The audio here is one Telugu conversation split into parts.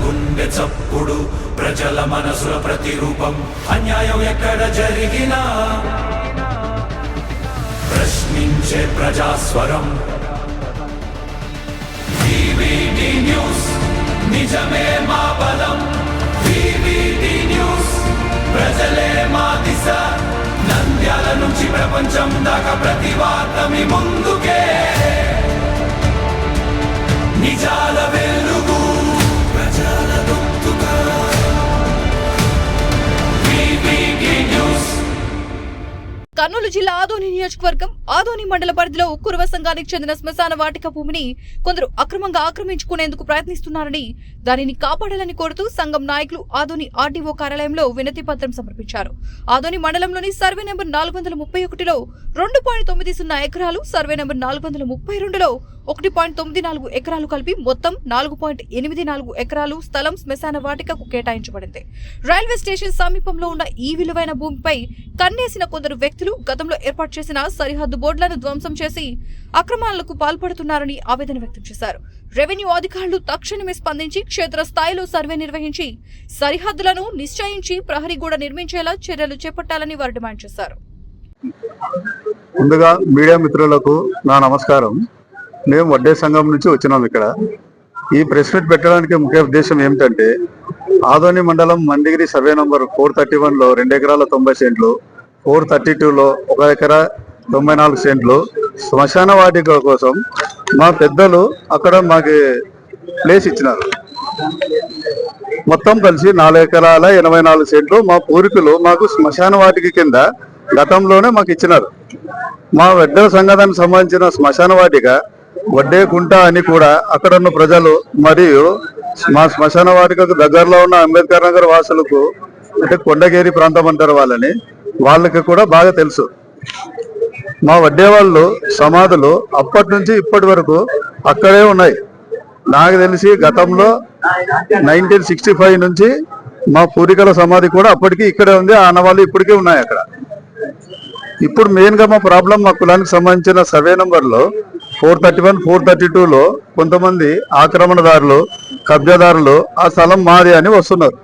గుండె చప్పుడు ప్రజల మనసుల ప్రతిరూపం అన్యాయం ఎక్కడ జరిగినా ప్రశ్నించే ప్రజాస్వరం వివిడి న్యూస్ నిజమే మా బలం వివిడి న్యూస్ ప్రజలే మా దిశ నంద్యాల నుంచి ప్రపంచం దాకా ప్రతి వార్త మీ ముందుకే నిజాల వెలుగు ప్రజల గొంతుగా వివిడి న్యూస్. కర్నూలు జిల్లా ఆదోని నియోజకవర్గం ఆదోని మండల పరిధిలో ఉక్కురువ సంఘానికి చెందిన శ్మశాన వాటిక భూమిని కొందరు అక్రమంగా ఆక్రమించుకునేందుకు ప్రయత్నిస్తున్నారని దానిని కాపాడాలని కోరుతూ సంఘం నాయకులు ఆదోని ఆర్డీఓ కార్యాలయంలో వినతి పత్రం సమర్పించారు. ఆదోని మండలంలోని సర్వే నెంబర్ 431లో 2.90 ఎకరాలు, సర్వే నెంబర్ 432లో 1.94 ఎకరాలు కలిపి మొత్తం 4.84 ఎకరాలు స్థలం శ్మశాన వాటికకు కేటాయించబడింది. రైల్వే స్టేషన్ సమీపంలో ఉన్న ఈ విలువైన భూమిపై కన్నేసిన కొందరు వ్యక్తులు గతంలో ఏర్పాటు చేసిన సరిహద్దు బోర్డులను ధ్వంసం చేసి అక్రమాలకు పాల్పడుతున్నారని ఆవేదన వ్యక్తం చేశారు. రెవెన్యూ అధికారులు తక్షణమే స్పందించి క్షేత్రస్థాయిలో సర్వే నిర్వహించి సరిహద్దులను నిశ్చయించి ప్రహరీ గోడ నిర్మించేలా చర్యలు చేపట్టాలని వారు డిమాండ్ చేశారు. ముందుగా మీడియా మిత్రులకు నా నమస్కారం. మేము వడ్డే సంఘం నుంచి వచ్చినాం. ఇక్కడ ఈ ప్రెస్ మీట్ పెట్టడానికి ముఖ్య ఉద్దేశం ఏమిటంటే ఆదోని మండలం మండిగిరి సర్వే నంబర్ 431లో 2 ఎకరాల 90 సెంట్లు, 432లో 1 ఎకరా 94 సెంట్లు శ్మశాన వాటిక కోసం మా పెద్దలు అక్కడ మాకు ప్లేస్ ఇచ్చినారు. మొత్తం కలిసి 4 ఎకరాల 84 సెంట్లు మా పూర్వీకులు మాకు శ్మశాన వాటిక కింద గతంలోనే మాకు ఇచ్చినారు. మా వడ్డేల సంఘానికి సంబంధించిన శ్మశాన వాటిక వడ్డే కుంట అని కూడా అక్కడ ఉన్న ప్రజలు మరియు మా శ్మశాన వాటికకు దగ్గరలో ఉన్న అంబేద్కర్ నగర్ వాసులకు అంటే కొండగేరి ప్రాంతం అంటారు వాళ్ళకి కూడా బాగా తెలుసు. మా వడ్డే వాళ్ళు సమాధులు అప్పటి నుంచి ఇప్పటి వరకు అక్కడే ఉన్నాయి. నాకు తెలిసి గతంలో 1965 నుంచి మా పూర్వీకుల సమాధి కూడా అప్పటికి ఇక్కడే ఉంది. ఆ ఆనవాళ్ళు ఇప్పటికే ఉన్నాయి అక్కడ. ఇప్పుడు మెయిన్ గా మా ప్రాబ్లం మా కులానికి సంబంధించిన సర్వే నంబర్లో 431, 432లో కొంతమంది ఆక్రమణదారులు, కబ్జాదారులు ఆ స్థలం మాది అని వస్తున్నారు.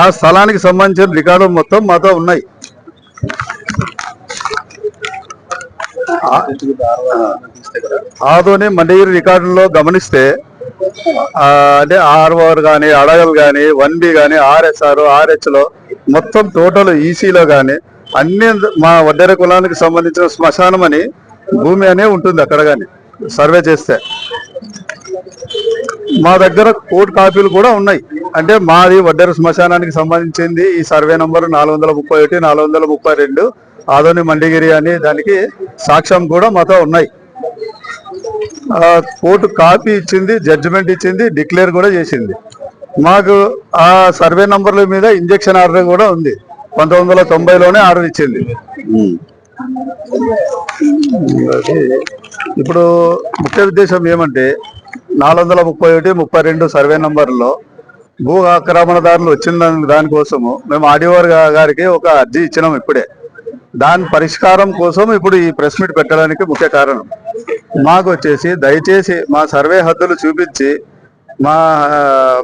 ఆ స్థలానికి సంబంధించిన రికార్డు మొత్తం మాతో ఉన్నాయి. ఆదోని మండగిరి రికార్డులో గమనిస్తే అంటే ఆర్ఓఆర్ కానీ, అడగలు కానీ, 1B కానీ, ఆర్ఎస్ఆర్, ఆర్హెచ్లో మొత్తం టోటల్ ఈసీలో కానీ అన్ని మా వడ్డెర కులానికి సంబంధించిన శ్మశానం అని భూమి అనే ఉంటుంది. అక్కడ కానీ సర్వే చేస్తే మా దగ్గర కోర్టు కాపీలు కూడా ఉన్నాయి. అంటే మాది వడ్డెర శ్మశానానికి సంబంధించింది ఈ సర్వే నంబర్ 431, 432 ఆదోని మండిగిరి అని దానికి సాక్ష్యం కూడా మాతో ఉన్నాయి. కోర్టు కాపీ ఇచ్చింది, జడ్జిమెంట్ ఇచ్చింది, డిక్లేర్ కూడా చేసింది. మాకు ఆ సర్వే నంబర్ల మీద ఇంజక్షన్ ఆర్డర్ కూడా ఉంది. 1990లోనే ఆర్డర్ ఇచ్చింది. ఇప్పుడు ముఖ్య ఉద్దేశం ఏమంటే 431, 32 సర్వే నంబర్లో భూ ఆక్రమణదారులు వచ్చిన దానికోసము మేము ఆర్డీఓ గారికి ఒక అర్జీ ఇచ్చినాం. ఇప్పుడే దాని పరిష్కారం కోసం ఇప్పుడు ఈ ప్రెస్ మీట్ పెట్టడానికి ముఖ్య కారణం. మాకు వచ్చేసి దయచేసి మా సర్వే హద్దులు చూపించి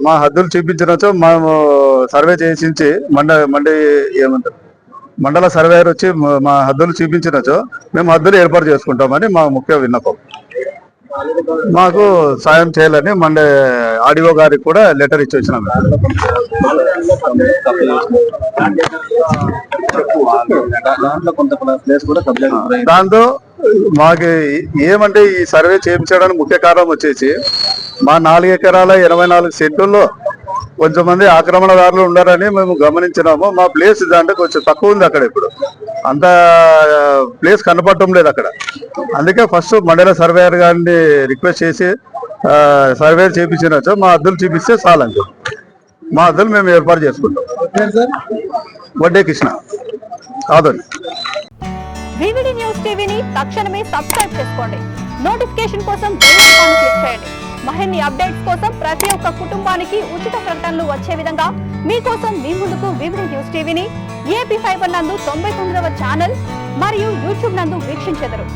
మా హద్దులు చూపించినచో మేము సర్వే చేసించి మండల సర్వేయర్ వచ్చి మా హద్దులు చూపించినచో మేము హద్దులు ఏర్పాటు చేసుకుంటామని మా ముఖ్య విన్నపం. మాకు సాయం చేయాలని ఆర్డీఓ గారికి కూడా లెటర్ ఇచ్చి వచ్చినాం. దాంతో మాకు ఏమంటే ఈ సర్వే చేయించడానికి ముఖ్య కారణం వచ్చేసి మా 4 ఎకరాల 84 సెంటుల్లో కొంచెం మంది ఆక్రమణదారులు ఉన్నారని మేము గమనించినాము. మా ప్లేస్ దాంట్లో కొంచెం తక్కువ ఉంది. అక్కడ ఇప్పుడు అంత ప్లేస్ కనపడటం లేదు అక్కడ. అందుకే ఫస్ట్ మండల సర్వేయర్ గారిని రిక్వెస్ట్ చేసి సర్వే చేయించినచో మా హద్దులు చూపిస్తే చాలండి. మా హద్దులు మేము ఏర్పాటు చేసుకుంటాం. వడ్డే కృష్ణ, ఆదోని. వివిడి న్యూస్ టీవీని తక్షణమే సబ్స్క్రైబ్ చేసుకోండి. నోటిఫికేషన్ కోసం బెల్ ఐకాన్ క్లిక్ చేయండి. మరిన్ని అప్డేట్స్ కోసం ప్రతి ఒక్క కుటుంబానికి ఉచిత ప్రకటనలు వచ్చే విధంగా మీకోసం మీ ముందుకు వివిడి న్యూస్ టీవీని ఏపీ ఫైబర్ నందు 99వ ఛానల్ మరియు యూట్యూబ్ నందు వీక్షించెదరు.